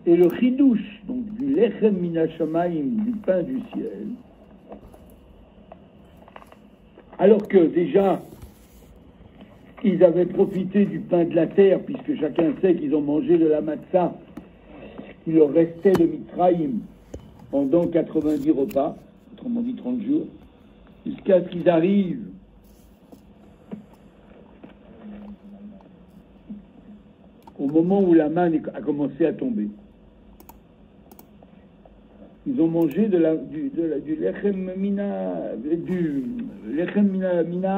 Et le chidouche, donc du lechem mina shamayim, du pain du ciel, alors que déjà ils avaient profité du pain de la terre, puisque chacun sait qu'ils ont mangé de la matzah, qu'il leur restait de Mitzrayim pendant 90 repas, autrement dit 30 jours, jusqu'à ce qu'ils arrivent au moment où la manne a commencé à tomber. Ils ont mangé du lechem mina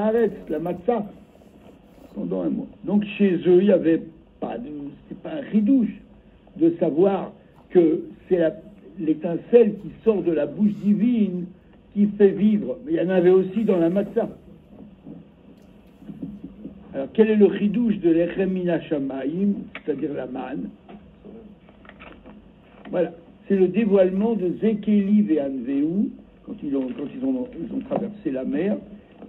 haaretz, la matzah, pendant un mois. Donc chez eux, il n'y avait pas c'est pas un chidouche de savoir que c'est l'étincelle qui sort de la bouche divine qui fait vivre. Mais il y en avait aussi dans la matzah. Alors quel est le chidouche de lechem mina shamayim, c'est-à-dire la manne? Voilà. C'est le dévoilement de Zekeli et Anveu, quand ils ont traversé la mer.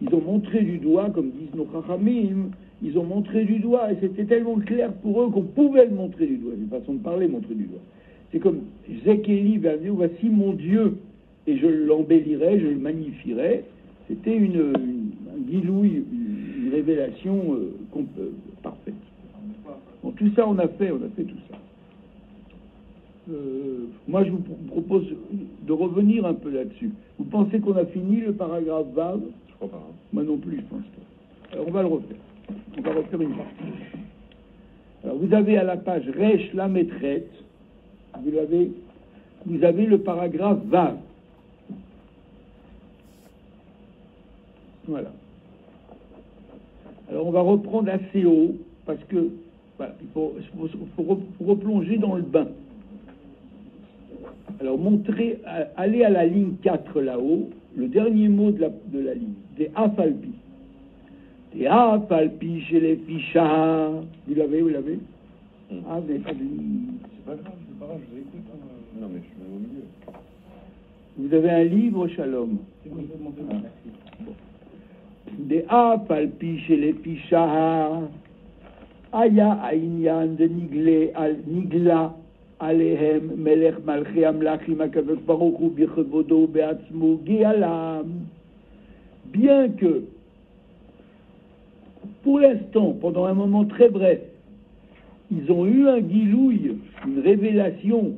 Ils ont montré du doigt, comme disent nos Chachamim, ils ont montré du doigt, et c'était tellement clair pour eux qu'on pouvait le montrer du doigt. C'est une façon de parler, montrer du doigt. C'est comme Zekeli et Anveu, voici mon Dieu, et je l'embellirai, je le magnifierai. C'était un guilouille, une révélation parfaite. Bon, tout ça, on a fait tout ça. Moi, je vous propose de revenir un peu là-dessus. Vous pensez qu'on a fini le paragraphe Vav? Je crois pas. Hein. Moi non plus, je pense pas. Alors, on va le refaire. On va refaire une partie. Alors, vous avez à la page Resh Lametret, vous avez le paragraphe Vav. Voilà. Alors, on va reprendre assez haut, parce que voilà, il faut replonger dans le bain. Alors, allez à la ligne 4 là-haut, le dernier mot de la ligne, des Afalpi. Des Afalpi chez les Fichas. Vous l'avez? Ah, vous n'avez pas de ligne. C'est pas grave, je vous écoute. Non, mais je suis même au milieu. Vous avez un livre, Shalom? Oui, merci. Bon. Des Afalpi chez les Fichas. Aya Aïnyan de Nigla. Alehem melech malchi amlachim hakadosh baruch hu bichavodo beatzmo gealam. Bien que, pour l'instant, pendant un moment très bref, ils ont eu un guilouille, une révélation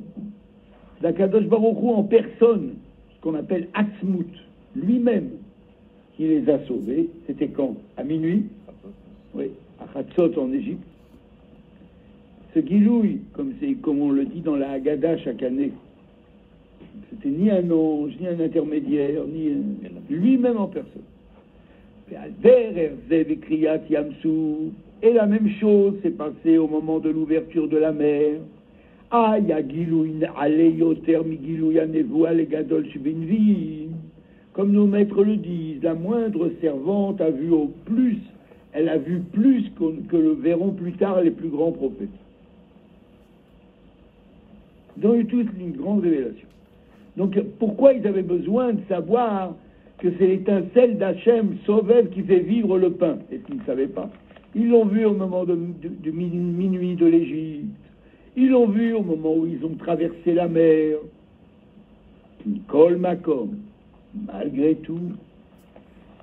d'Akadosh Baruch Hu en personne, ce qu'on appelle Atzmut, lui-même, qui les a sauvés. C'était quand? À minuit? Oui, à Hatzot en Égypte. Ce guilouille, comme on le dit dans la Haggadah chaque année, c'était ni un ange, ni un intermédiaire, lui-même en personne. Et la même chose s'est passée au moment de l'ouverture de la mer. Comme nos maîtres le disent, la moindre servante a vu au plus, elle a vu plus que le verront plus tard les plus grands prophètes. Ils ont eu tous une grande révélation. Donc, pourquoi ils avaient besoin de savoir que c'est l'étincelle d'Hachem Sovev qui fait vivre le pain? Est-ce qu'ils ne savaient pas? Ils l'ont vu au moment de minuit de l'Égypte. Ils l'ont vu au moment où ils ont traversé la mer. Kol Makom. Malgré tout,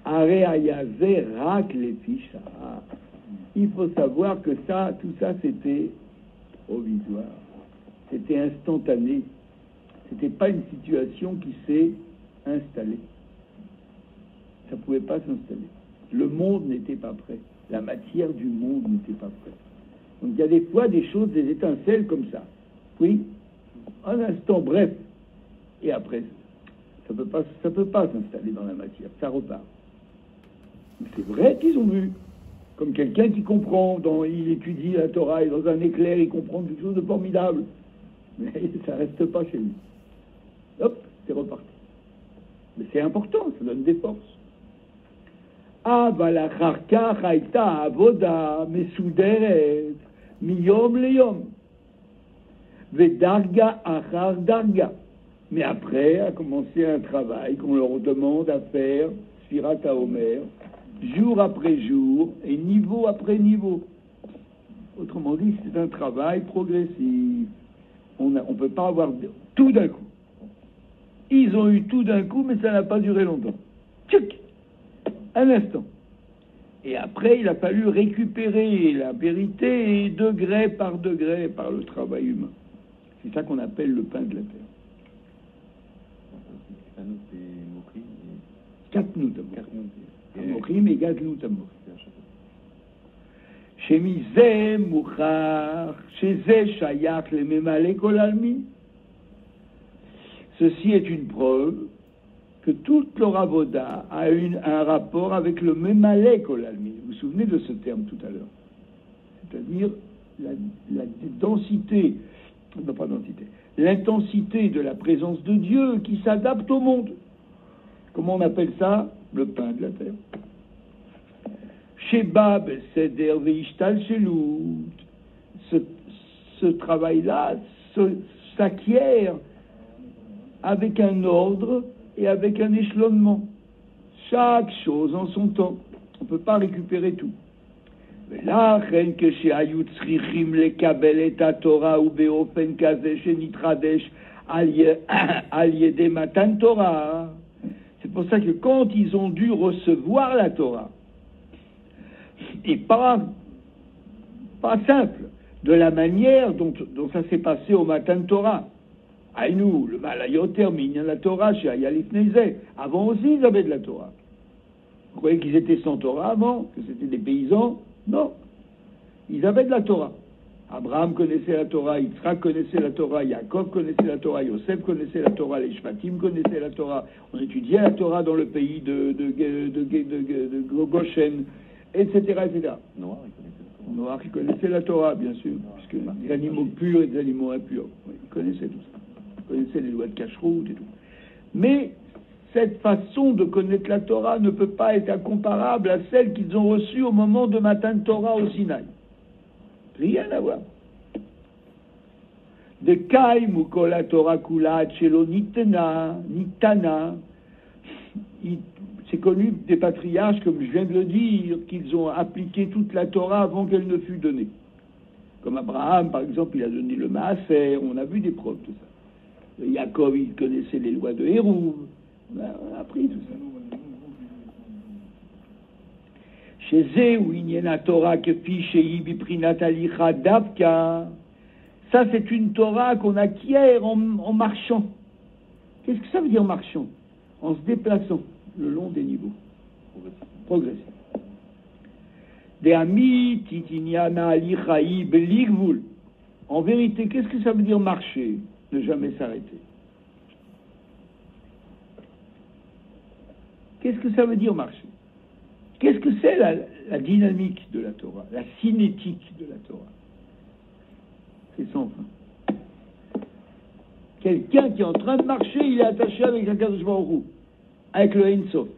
Are Ayazer Rak les Ficha. Il faut savoir que tout ça, c'était provisoire. C'était instantané. C'était pas une situation qui s'est installée. Ça pouvait pas s'installer. Le monde n'était pas prêt. La matière du monde n'était pas prête. Donc il y a des fois des choses, des étincelles comme ça. Oui, un instant bref. Et après, ça peut pas s'installer dans la matière. Ça repart. Mais c'est vrai qu'ils ont vu. Comme quelqu'un qui comprend, il étudie la Torah et dans un éclair, il comprend quelque chose de formidable. Mais ça reste pas chez lui. Hop, c'est reparti. Mais c'est important, ça donne des forces. אבל אחר כך הייתה עבודה מסודרת מיום ליום ודרגה אחר דרגה. Mais après a commencé un travail qu'on leur demande à faire, Sfirat HaOmer, jour après jour et niveau après niveau. Autrement dit, c'est un travail progressif. On ne peut pas avoir tout d'un coup. Ils ont eu tout d'un coup, mais ça n'a pas duré longtemps. Tchic, un instant. Et après, il a fallu récupérer la vérité degré par degré par le travail humain. C'est ça qu'on appelle le pain de la terre. Katnout Amorim et Gadlout Amorim. Chez Mizé Mouchar, chez Zé Shayach le Memale Kol Almin. Ceci est une preuve que toute leur avoda a un rapport avec le Memale Kol Almin. Vous vous souvenez de ce terme tout à l'heure? C'est-à-dire la densité, non pas densité, l'intensité de la présence de Dieu qui s'adapte au monde. Comment on appelle ça? Le pain de la terre. Sheba Beseder Veishtal Shelut. Ce travail-là s'acquiert avec un ordre et avec un échelonnement. Chaque chose en son temps. On ne peut pas récupérer tout. ולכן כשהיו צריכים לקבל את התורה ובאופן כזה שנתחדש על ידי מתן תורה, c'est pour ça que quand ils ont dû recevoir la Torah, et pas simple, de la manière dont ça s'est passé au Matan Torah. Aïnou, le Malayoter, Minyan la Torah, chez Ayalif Neizeh. Avant aussi, ils avaient de la Torah. Vous croyez qu'ils étaient sans Torah avant? Que c'était des paysans? Non. Ils avaient de la Torah. Abraham connaissait la Torah, Yitzhak connaissait la Torah, Yaakov connaissait la Torah, Yosef connaissait la Torah, les Shvatim connaissaient la Torah. On étudiait la Torah dans le pays de Goshen, etc., etc. Noir, il connaissait la Torah, bien sûr, puisque des animaux purs et des animaux impurs. Oui, il connaissait tout ça. Il connaissait les lois de Kashrut et tout. Mais cette façon de connaître la Torah ne peut pas être incomparable à celle qu'ils ont reçue au moment de Matan Torah au Sinaï. Rien à voir. De Kaim ou Kol Torah Kula Chelo Nitana, c'est connu des patriarches, comme je viens de le dire, qu'ils ont appliqué toute la Torah avant qu'elle ne fût donnée. Comme Abraham, par exemple, il a donné le Maaser, on a vu des preuves de ça. Yaakov, il connaissait les lois de Hérouv, on a appris tout ça. Chez Zé, où il y a la Torah que fiche Biprinat Alicha Davka, ça c'est une Torah qu'on acquiert en marchant. Qu'est-ce que ça veut dire marchant? En se déplaçant le long des niveaux. Progressif. De Ami Titinyana Alichaï Beligvul. En vérité, qu'est-ce que ça veut dire marcher? Ne jamais s'arrêter. Qu'est-ce que ça veut dire marcher? Qu'est-ce que c'est la dynamique de la Torah, la cinétique de la Torah? C'est sans fin. Quelqu'un qui est en train de marcher, il est attaché avec un Kadosh Baruch Hu, avec le Ein Sof.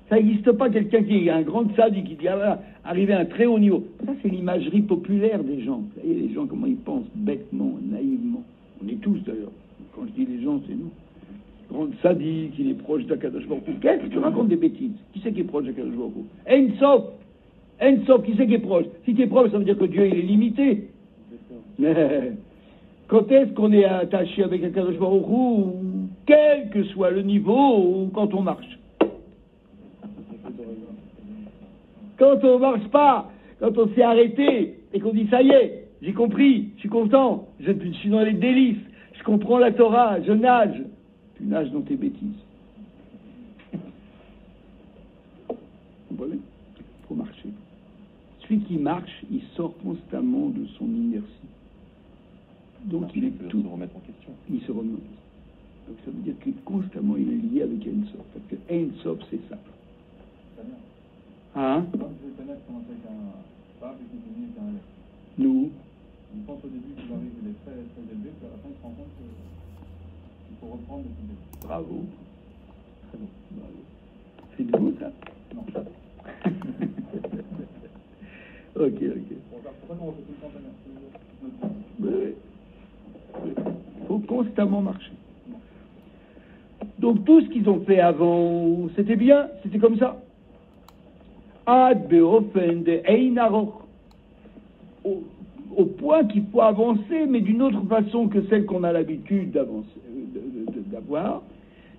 Ça n'existe pas quelqu'un qui est un grand tzaddik qui dit arriver à un très haut niveau. Ça, c'est l'imagerie populaire des gens. Vous voyez, les gens, comment ils pensent, bêtement, naïvement. On est tous d'ailleurs. Quand je dis les gens, c'est nous. Grand tzaddik, il est proche d'Akadosh Baruch Hu. Qu'est-ce que tu racontes des bêtises? Qui c'est qui est proche d'Akadosh Baruch Hu? Ein Sof. Ein Sof, qui c'est qui est proche? Si tu es proche, ça veut dire que Dieu, il est limité. Quand est-ce qu'on est attaché avec Akadosh Baruch Hu, quel que soit le niveau, quand on marche? Quand on marche pas, quand on s'est arrêté et qu'on dit ça y est, j'ai compris, je suis content, je suis dans les délices, je comprends la Torah, je nage. Tu nages dans tes bêtises. Vous comprenez? Il faut marcher. Celui qui marche, il sort constamment de son inertie. Donc il est tout. Se remettre en question. Il se remet en question. Donc ça veut dire que constamment il est lié avec Ein Sof. Parce que Ein Sof, c'est ça. Hein? Nous. On pense au début qu'il arrive, il est très, très élevé, puis à la fin, il se rend compte qu'il faut reprendre le début. Bravo. Très bon. Bravo. C'est de vous, ça? Non. Ok. Pourquoi on refait tout le temps Oui. Il faut constamment marcher. Donc tout ce qu'ils ont fait avant, c'était bien, c'était comme ça. Ad beofen de ein aroch. au point qu'il faut avancer, mais d'une autre façon que celle qu'on a l'habitude d'avoir.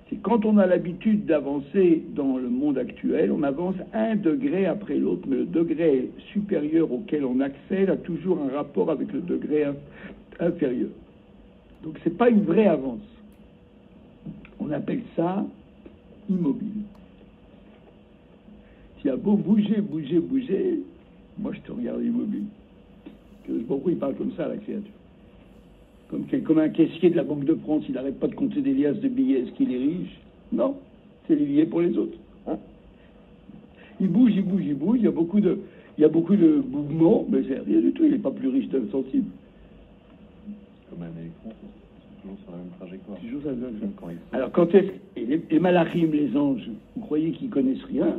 C'est quand on a l'habitude d'avancer dans le monde actuel, on avance un degré après l'autre, mais le degré supérieur auquel on accède a toujours un rapport avec le degré inférieur. Donc c'est pas une vraie avance. On appelle ça immobile. Tu as beau bouger, moi je te regarde immobile. Pourquoi il parle comme ça à la créature? Comme un caissier de la Banque de France, il n'arrête pas de compter des liasses de billets, est-ce qu'il est riche? Non, c'est les billets pour les autres. Hein? Il bouge, il y a beaucoup de mouvements, mais c'est rien du tout, il n'est pas plus riche d'un centime. Comme un électron, c'est toujours sur la même trajectoire. Toujours sur la même trajectoire. Alors quand est-ce que les malachim, les anges, vous croyez qu'ils connaissent rien?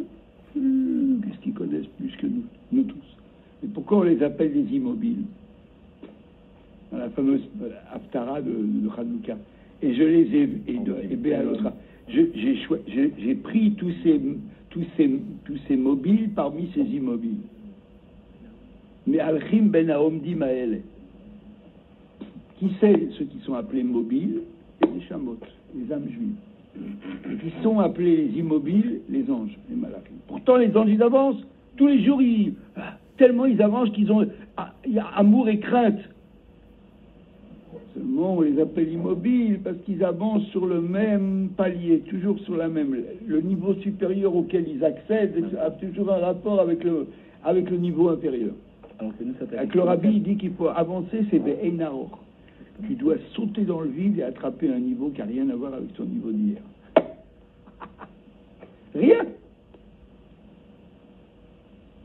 Qu'est-ce qu'ils connaissent plus que nous tous? Et pourquoi on les appelle des immobiles? Dans la fameuse Haftara de Hanouka. Et je les ai, et Béalotra. J'ai pris tous ces mobiles parmi ces immobiles. Mais Alchim ben Aomdi Maël. Qui c'est ceux qui sont appelés mobiles? Les Shamot, les âmes juives. Et qui sont appelés les immobiles, les anges, les malachim. Pourtant, les anges, ils avancent. Tous les jours, tellement ils avancent qu'ils ont il y a amour et crainte. Seulement, on les appelle immobiles parce qu'ils avancent sur le même palier, toujours sur le niveau supérieur auquel ils accèdent a toujours un rapport avec le niveau inférieur. Alors que nous, avec le rabbi, il dit qu'il faut avancer, c'est Be'einaor. Tu dois sauter dans le vide et attraper un niveau qui n'a rien à voir avec ton niveau d'hier. Rien.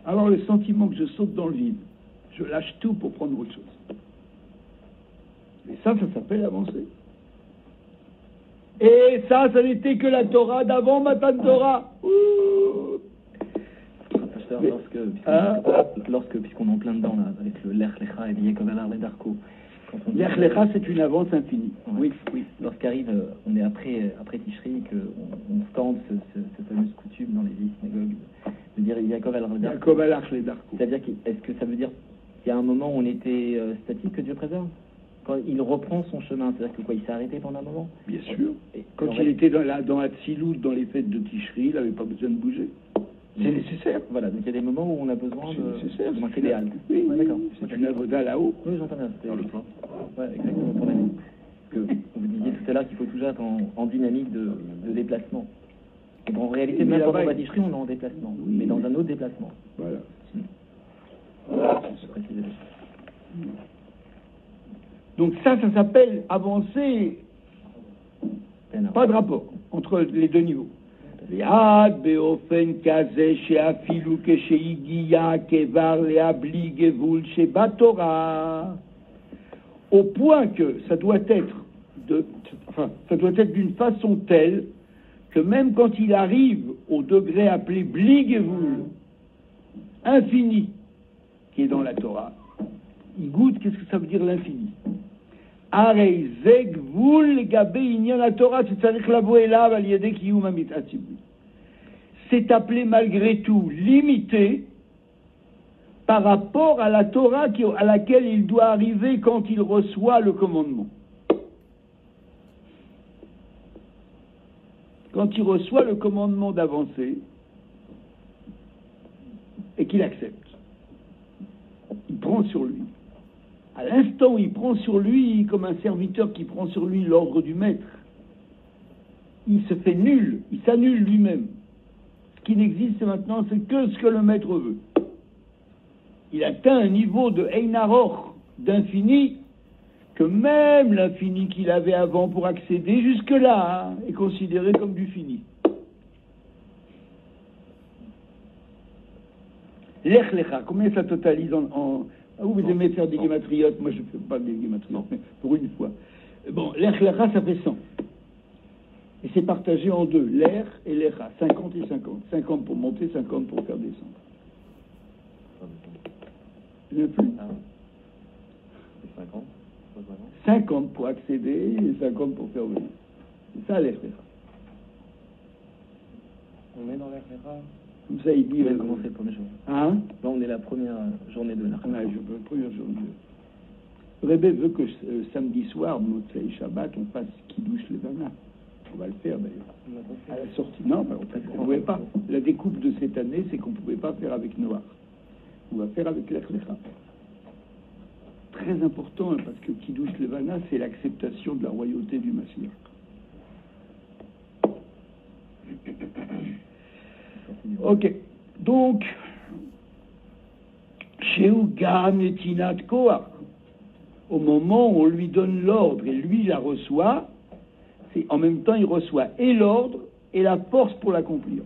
Alors le sentiment que je saute dans le vide, je lâche tout pour prendre autre chose. Et ça s'appelle avancer. Et ça n'était que la Torah d'avant Matan Torah. Puisqu'on est en plein dedans, là, avec le Lech Lecha et Yaakov Alar et Darko. Lech Lecha, c'est une avance infinie. Oui. Lorsqu'arrive, on est après Tishri, qu'on scande cette fameuse coutume dans les vieilles synagogues de dire Yaakov Alar et Darko. C'est-à-dire, est-ce que ça veut dire qu'il y a un moment où on était statique, que Dieu préserve? Quand il reprend son chemin, c'est-à-dire que quoi, il s'est arrêté pendant un moment? Bien sûr. Quand il était dans la Tzilout, dans les fêtes de Tishri, il n'avait pas besoin de bouger. C'est nécessaire. Voilà, donc il y a des moments où on a besoin de marquer des haltes. Oui, ouais, d'accord. C'est une œuvre là-haut. Oui, j'entends bien. Dans le plan. Oui, exactement, pour l'année. Vous disiez tout à l'heure qu'il faut toujours être en dynamique de déplacement. Donc en réalité, même pendant la Tishri, on est en déplacement, mais dans un autre déplacement. Voilà. Je précise. Donc ça s'appelle avancer. Pas de rapport entre les deux niveaux. Viad beofen kaze sheafilu keshehigia kevar leabli gevul shebatora. Au point que ça doit être d'une façon telle que même quand il arrive au degré appelé bli gevul, infini, qui est dans la Torah, il goûte, qu'est-ce que ça veut dire l'infini? Arei zegvul gabe inyan la Torah shetzarich lavo elav al yedei kiyum hamitzvah tziburi. C'est appelé malgré tout limité par rapport à la Torah à laquelle il doit arriver quand il reçoit le commandement. Quand il reçoit le commandement d'avancer et qu'il accepte, il prend sur lui. À l'instant où il prend sur lui, comme un serviteur qui prend sur lui l'ordre du maître, il se fait nul, il s'annule lui-même. Ce qui n'existe maintenant, c'est que ce que le maître veut. Il atteint un niveau de Einaroch, d'infini, que même l'infini qu'il avait avant pour accéder jusque-là est considéré comme du fini. Lech Lecha, combien ça totalise en vous aimez faire des guématriotes? Moi, je ne fais pas des guématriotes, mais pour une fois. Bon, Lech Lecha, ça fait 100. Et c'est partagé en deux, l'air et l'Echa, 50 et 50. 50 pour monter, 50 pour faire descendre. Il n'y en a plus. 50 pour accéder et 50 pour faire venir. C'est ça l'Echa. On est dans l'Echa. Comme ça, il dit... On a commencé le premier jour. Hein? Là, on est la première journée de l'Arche. Ouais, la première journée. Rebbe veut que samedi soir, Motsei Shabbat, on fasse Kiddush Levana. On va le faire d'ailleurs. À la sortie. Non, on ne pouvait pas. La découpe de cette année, c'est qu'on ne pouvait pas faire avec Noir. On va faire avec Lech Lecha. Très important, hein, parce que Kiddush Levana, c'est l'acceptation de la royauté du Mashiach. Ok. Donc, Sheu Gam Netinat Koach, au moment où on lui donne l'ordre et lui la reçoit, c'est en même temps il reçoit et l'ordre et la force pour l'accomplir.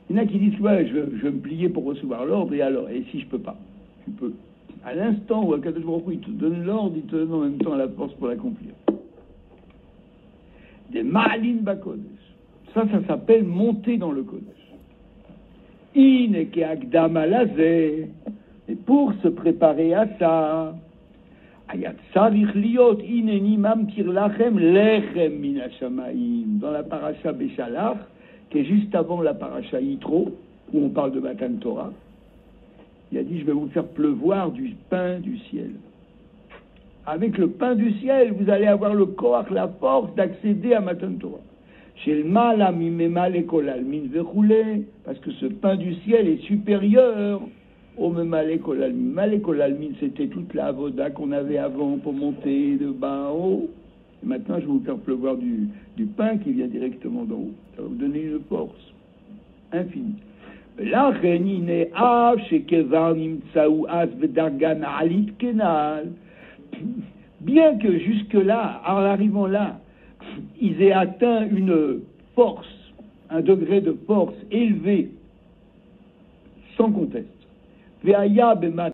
Il y en a qui disent ouais, je vais me plier pour recevoir l'ordre et si je peux pas, tu peux. À l'instant où Akadosh Baruch Hu, il te donne l'ordre, il te donne en même temps la force pour l'accomplir. Des Ma'alin Bakodesh. Ça s'appelle monter dans le Kodesh. In ke Akdam alazeh. Et pour se préparer à ça, ayat tzarich liot ineni mamtir lachem lechem min hashamayim. Dans la paracha Beshalach, qui est juste avant la paracha Yitro, où on parle de Matan Torah, il a dit, je vais vous faire pleuvoir du pain du ciel. Avec le pain du ciel, vous allez avoir le koach, la force d'accéder à Matan Torah. Chez le mal, parce que ce pain du ciel est supérieur au Memalekol Almin. Malekol Almin, c'était toute la avoda qu'on avait avant pour monter de bas en haut. Et maintenant, je vais vous faire pleuvoir du pain qui vient directement d'en haut. Ça va vous donner une force infinie. Bien que jusque-là, en arrivant là, ils aient atteint une force, un degré de force élevé, sans conteste.